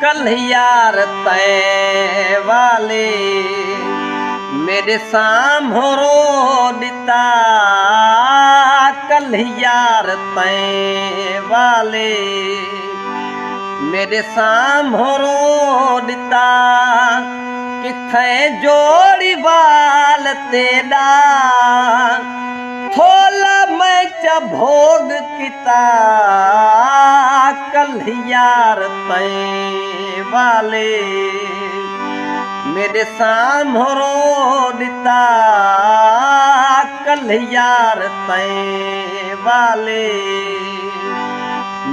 कल्हियार तय वाले मेरे सामरो दिता कल्हियार तय वाले मेरे सामरो दिता किथे जोड़ी वाल तेरा थोला मैं च भोग किता कल्हियार तय वाले मेरे सामरो दिता कल्हियार तय वाले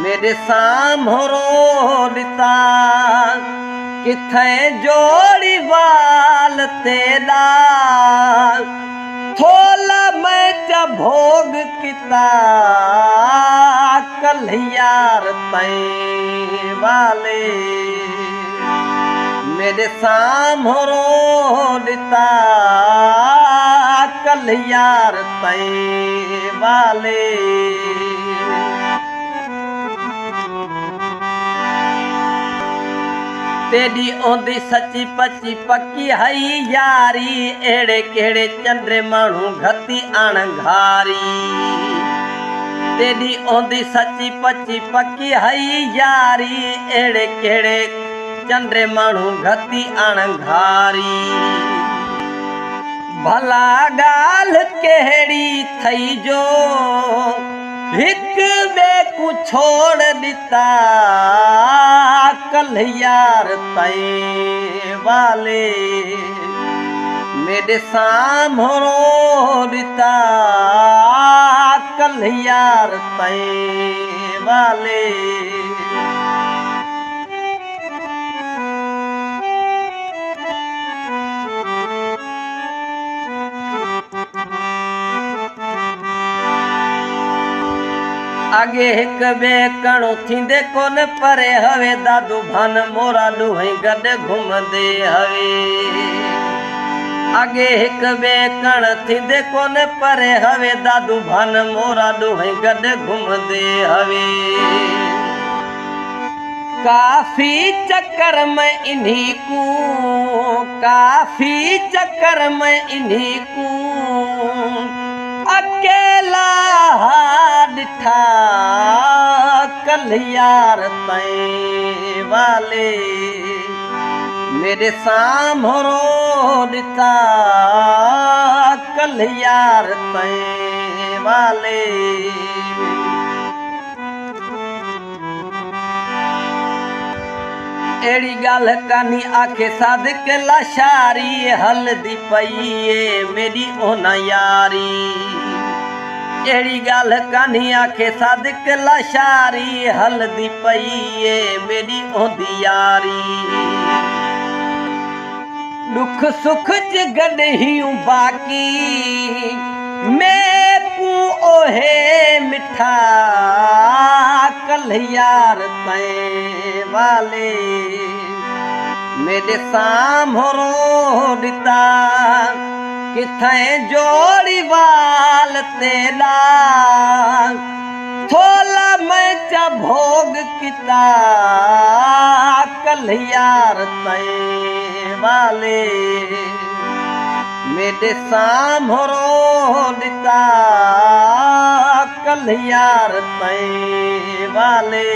मेरे सामरो दिता किथे जोड़ी वाल तेरा थोला मैं च भोग किता कल्हियार तय वाले मेरे सामरो दिता कल्हियार तय वाले तेरी ओंदी सची पची पक्की हई यारी एड़े केड़े चंद्रे मानू घती अणघारी तेरी ओंदी सची पची पक्की हई यारी एड़े केड़े चंद्रे मानू घती अणघारी भला गाल केड़ी थई जो हिक बे को छोड़ दिता कल्हियार तय वाले मेरे सामरो दिता कल्हियार तय वाले आगे हिक बे कणो थींदे कोन परे हवे दादू भान मोरा दुहई गड घुमदे हवे आगे हिक बे कण थींदे कोन परे हवे दादू भान मोरा दुहई गड घुमदे हवे काफी चक्कर में इन्हीं को काफी चक्कर में इन्हीं को अकेला दिठा कल्हियार तय वाले मेरे सामरो दिता कल्हियार तय वाले एड़ी गाल कानी आखे सादिक लाशारी हल्दी पई मेरी ओना यारी एड़ी गाल कानी आखे सादिक लाशारी हल्दी पई मेरी ओंदी यारी दुख सुख च गड हियूं बाकी मैं को ओहे मिठा कल्हियार तय वाले मेरे सामरो दिता किथे जोड़ी वाल तेरा थोला मैं च भोग किता कल्हियार तय वाले मेरे सामरो दिता कल्हियार तय वाले।